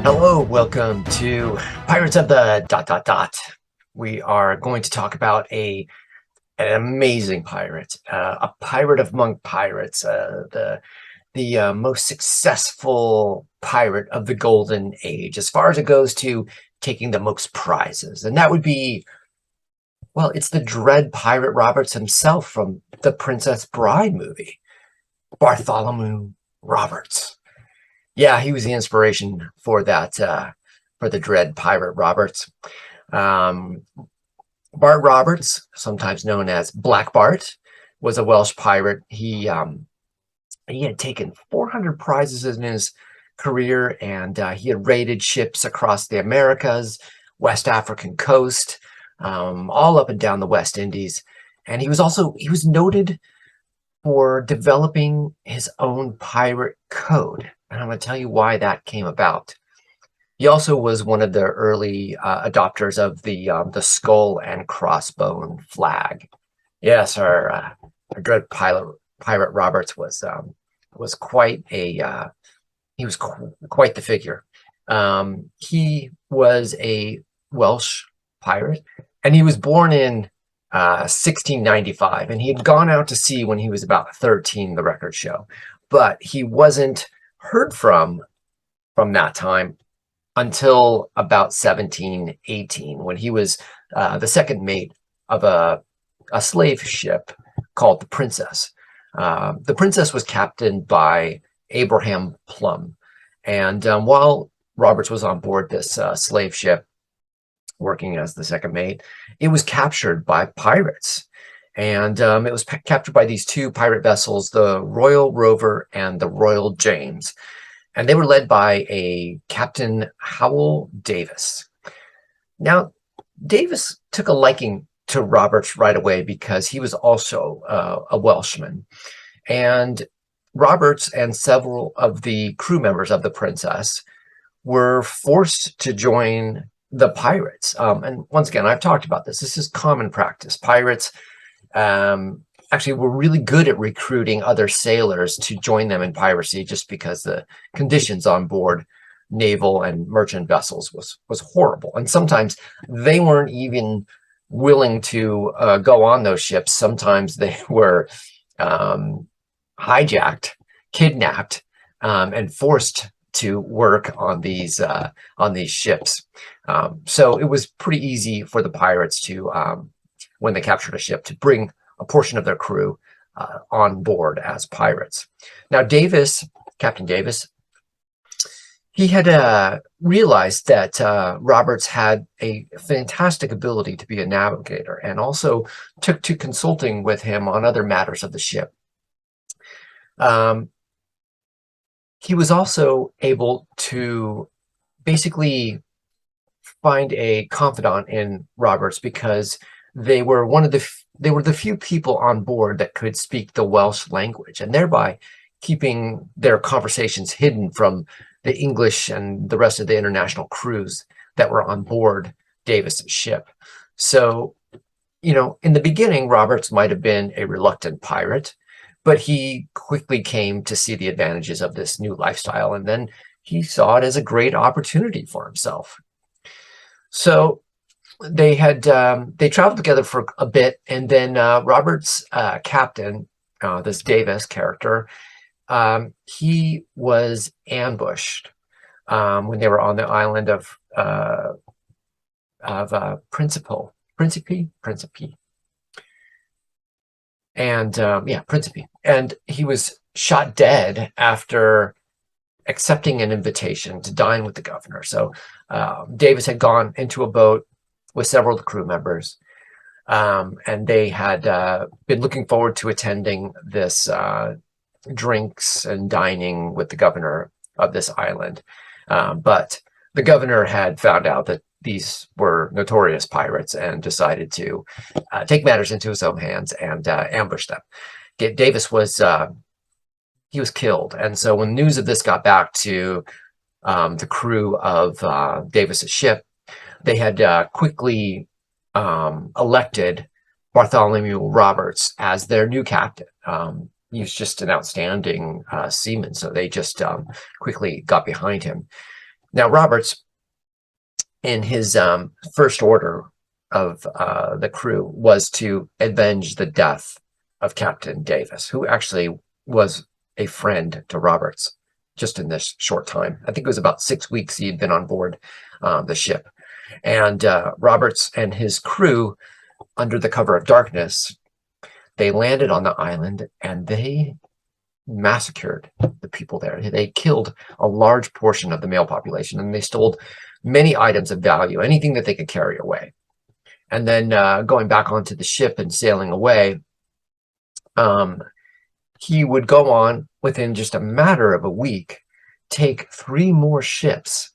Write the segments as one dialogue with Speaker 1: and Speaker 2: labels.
Speaker 1: Hello, welcome to Pirates of the ... We are going to talk about an amazing pirate, a pirate among pirates, the most successful pirate of the Golden Age, as far as it goes to taking the most prizes, and that would be, well, it's the Dread Pirate Roberts himself from the Princess Bride movie, Bartholomew Roberts. Yeah, he was the inspiration for that, for the Dread Pirate Roberts. Um, Bart Roberts, sometimes known as Black Bart, was a Welsh pirate. He had taken 400 prizes in his career, and he had raided ships across the Americas, West African coast, all up and down the West Indies. And he was noted for developing his own pirate code. And I'm going to tell you why that came about. He also was one of the early adopters of the skull and crossbone flag. Yes, our dread pirate Roberts was quite quite the figure. He was a Welsh pirate, and he was born in 1695, and he had gone out to sea when he was about 13, the records show, but he wasn't heard from that time until about 1718, when he was the second mate of a slave ship called the Princess. The Princess was captained by Abraham Plum, and while Roberts was on board this slave ship, working as the second mate, it was captured by pirates. And it was captured by these two pirate vessels, the Royal Rover and the Royal James. And they were led by a Captain Howell Davis. Now, Davis took a liking to Roberts right away because he was also a Welshman. And Roberts and several of the crew members of the Princess were forced to join the pirates. And once again, I've talked about this. This is common practice. Pirates actually were really good at recruiting other sailors to join them in piracy, just because the conditions on board naval and merchant vessels was horrible. And sometimes they weren't even willing to go on those ships. Sometimes they were hijacked, kidnapped, and forced to work on these ships. So it was pretty easy for the pirates to, when they captured a ship, to bring a portion of their crew on board as pirates. Now, Captain Davis, he had realized that Roberts had a fantastic ability to be a navigator, and also took to consulting with him on other matters of the ship. He was also able to basically find a confidant in Roberts, because they were the few people on board that could speak the Welsh language, and thereby keeping their conversations hidden from the English and the rest of the international crews that were on board Davis's ship. So, in the beginning, Roberts might have been a reluctant pirate, but he quickly came to see the advantages of this new lifestyle, and then he saw it as a great opportunity for himself. So they traveled together for a bit, and then Robert's captain, this Davis character, he was ambushed when they were on the island of Principe, and Principe, and he was shot dead after accepting an invitation to dine with the governor. So Davis had gone into a boat with several of the crew members, and they had been looking forward to attending this drinks and dining with the governor of this island. But the governor had found out that these were notorious pirates and decided to take matters into his own hands and ambush them. Davis was killed, and so when news of this got back to the crew of Davis's ship, they had quickly elected Bartholomew Roberts as their new captain. He was just an outstanding seaman, so they just quickly got behind him. Now, Roberts, in his first order of the crew, was to avenge the death of Captain Davis, who actually was a friend to Roberts just in this short time. I think it was about 6 weeks he had been on board the ship. And Roberts and his crew, under the cover of darkness, they landed on the island and they massacred the people there. They killed a large portion of the male population, and they stole many items of value, anything that they could carry away. And then going back onto the ship and sailing away, he would go on within just a matter of a week, take 3 more ships.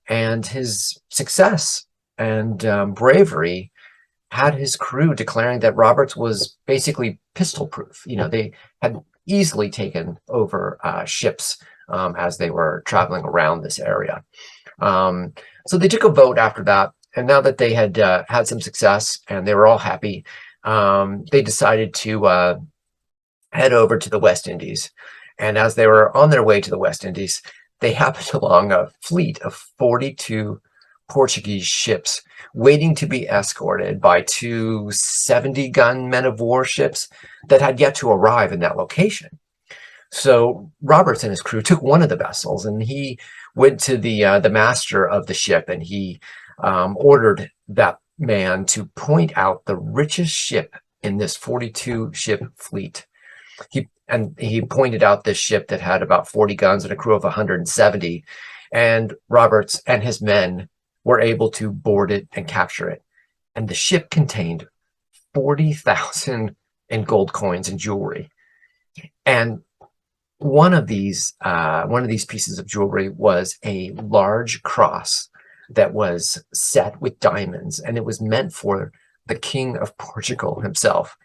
Speaker 1: And his success and bravery had his crew declaring that Roberts was basically pistol proof. You know, they had easily taken over ships as they were traveling around this area. So they took a vote after that. And now that they had had some success and they were all happy, they decided to head over to the West Indies. And as they were on their way to the West Indies, they happened along a fleet of 42 Portuguese ships waiting to be escorted by 2 70-gun men-of-war ships that had yet to arrive in that location. So Roberts and his crew took one of the vessels, and he went to the master of the ship, and he ordered that man to point out the richest ship in this 42-ship fleet. He pointed out this ship that had about 40 guns and a crew of 170, and Roberts and his men were able to board it and capture it. And the ship contained 40,000 in gold coins and jewelry. And one of these pieces of jewelry was a large cross that was set with diamonds, and it was meant for the King of Portugal himself.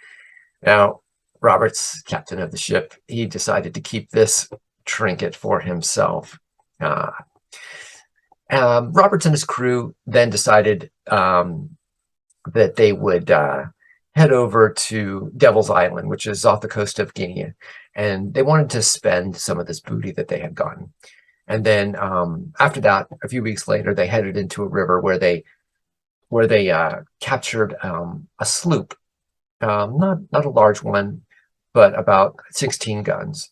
Speaker 1: Now, Roberts, captain of the ship, he decided to keep this trinket for himself. Roberts and his crew then decided that they would head over to Devil's Island, which is off the coast of Guinea, and they wanted to spend some of this booty that they had gotten. And then after that, a few weeks later, they headed into a river where they captured a sloop, not a large one, but about 16 guns.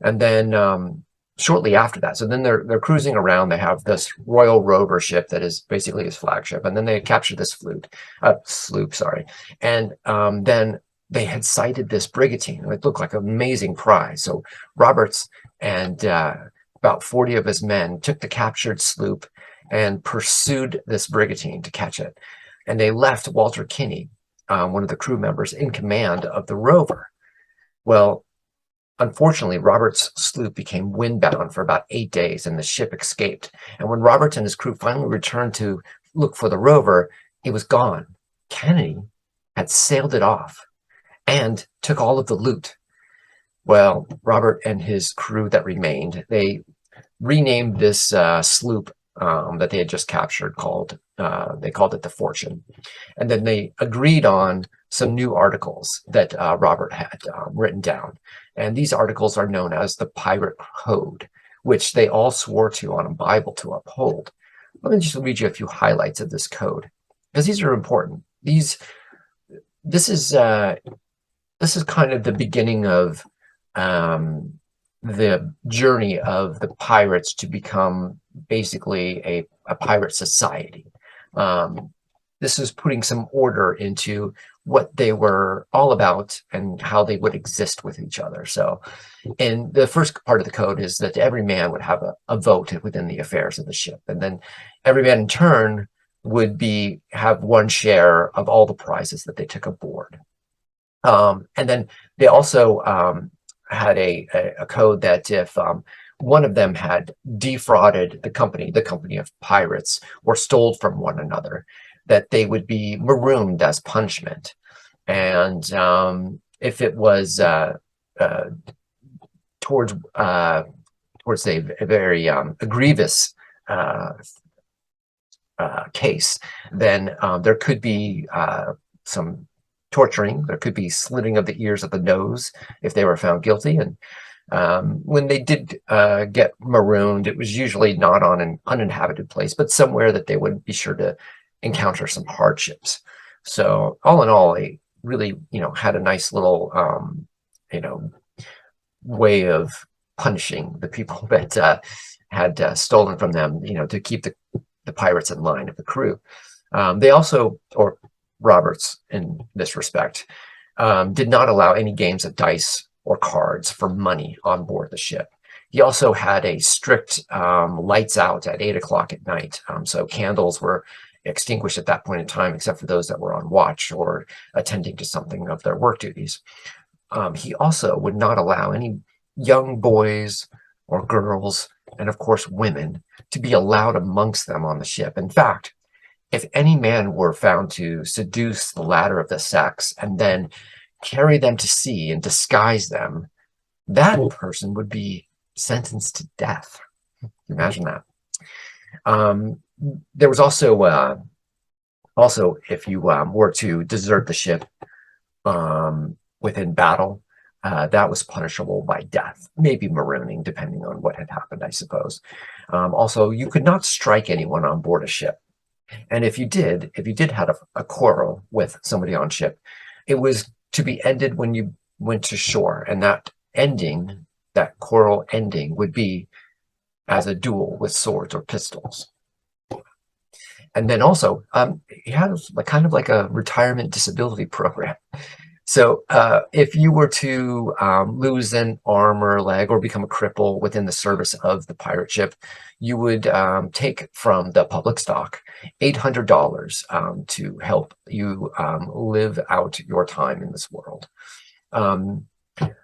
Speaker 1: And then shortly after that, so then they're cruising around. They have this Royal Rover ship that is basically his flagship, and then they captured this sloop, sorry. And then they had sighted this brigantine. It looked like an amazing prize. So Roberts and about 40 of his men took the captured sloop and pursued this brigantine to catch it. And they left Walter Kinney, one of the crew members, in command of the Rover. Well, unfortunately, Roberts' sloop became windbound for about 8 days, and the ship escaped. And when Roberts and his crew finally returned to look for the Rover, it was gone. Kennedy had sailed it off and took all of the loot. Well, Robert and his crew that remained, they renamed this sloop that they had just captured they called it the Fortune. And then they agreed on some new articles that Robert had written down. And these articles are known as the Pirate Code, which they all swore to on a Bible to uphold. Let me just read you a few highlights of this code, because these are important. This is kind of the beginning of the journey of the pirates to become basically a pirate society. This is putting some order into what they were all about and how they would exist with each other. So in the first part of the code is that every man would have a vote within the affairs of the ship. And then every man in turn would have one share of all the prizes that they took aboard. And then they also had a code that if one of them had defrauded the company of pirates, or stole from one another, that they would be marooned as punishment. And if it was towards a very grievous case, then there could be some torturing. There could be slitting of the ears of the nose if they were found guilty. And When they did get marooned, it was usually not on an uninhabited place, but somewhere that they would be sure to encounter some hardships. So all in all, they really, had a nice little, you know, way of punishing the people that had stolen from them, to keep the pirates in line of the crew. They also, or Roberts in this respect, did not allow any games of dice or cards for money on board the ship. He also had a strict lights out at 8 o'clock at night. So candles were extinguished at that point in time, except for those that were on watch or attending to something of their work duties. He also would not allow any young boys or girls, and of course women, to be allowed amongst them on the ship. In fact, if any man were found to seduce the latter of the sex and then carry them to sea and disguise them, that person would be sentenced to death. Imagine that. There was also, if you were to desert the ship within battle, that was punishable by death, maybe marooning, depending on what had happened, I suppose. Also, you could not strike anyone on board a ship. And if you did have a quarrel with somebody on ship, it was to be ended when you went to shore. And that quarrel ending would be as a duel with swords or pistols. And then also, he had kind of like a retirement disability program. So if you were to lose an arm or a leg or become a cripple within the service of the pirate ship, you would take from the public stock $800 to help you live out your time in this world.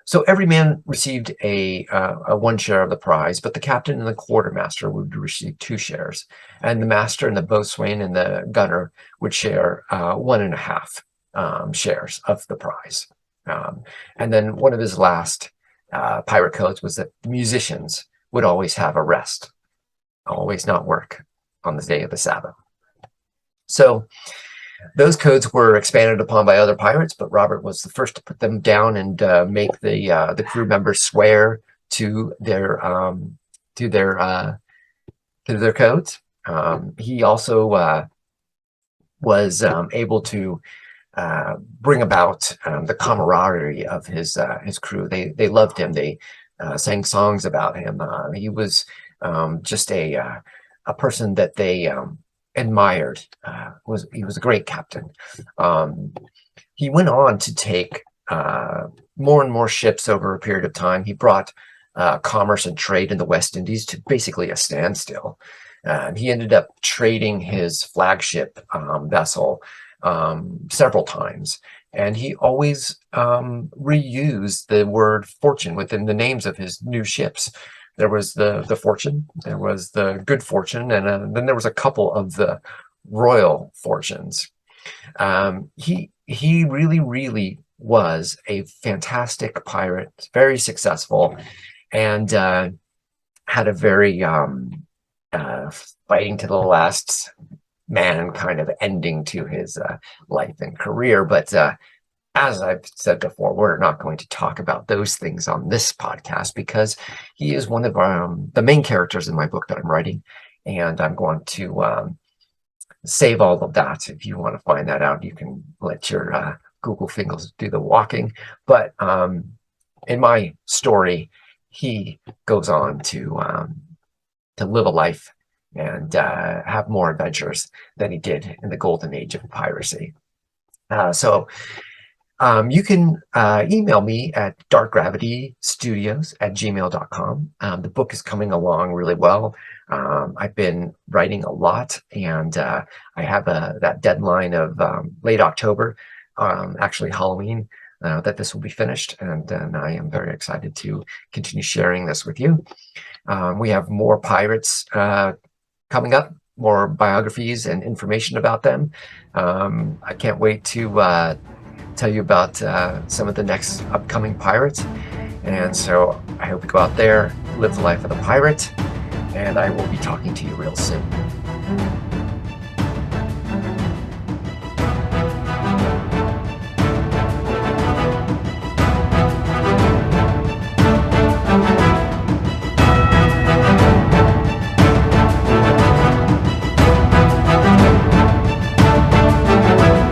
Speaker 1: So every man received a 1 share of the prize, but the captain and the quartermaster would receive 2 shares, and the master and the boatswain and the gunner would share 1.5 shares of the prize. And then one of his last pirate codes was that the musicians would always have a rest, always not work on the day of the Sabbath. So those codes were expanded upon by other pirates, but Robert was the first to put them down and make the crew members swear to their codes. He also was able to bring about the camaraderie of his crew. They loved him. They sang songs about him. He was just a person that they admired. He was a great captain. He went on to take more and more ships over a period of time. He brought commerce and trade in the West Indies to basically a standstill. He ended up trading his flagship vessel several times, and he always reused the word fortune within the names of his new ships. There was the Fortune, there was the Good Fortune, and then there was a couple of the Royal Fortunes. He really was a fantastic pirate, very successful, and had a very fighting to the last man kind of ending to his life and career. But as I've said before, we're not going to talk about those things on this podcast because he is one of the main characters in my book that I'm writing, and I'm going to save all of that. If you want to find that out, you can let your Google fingers do the walking. But in my story, he goes on to live a life and have more adventures than he did in the golden age of piracy. So you can email me at darkgravitystudios@gmail.com. The book is coming along really well. I've been writing a lot, and I have that deadline of late October, actually Halloween, that this will be finished, and I am very excited to continue sharing this with you. We have more pirates coming up, more biographies and information about them. I can't wait to tell you about some of the next upcoming pirates. And so I hope you go out there, live the life of the pirate, and I will be talking to you real soon.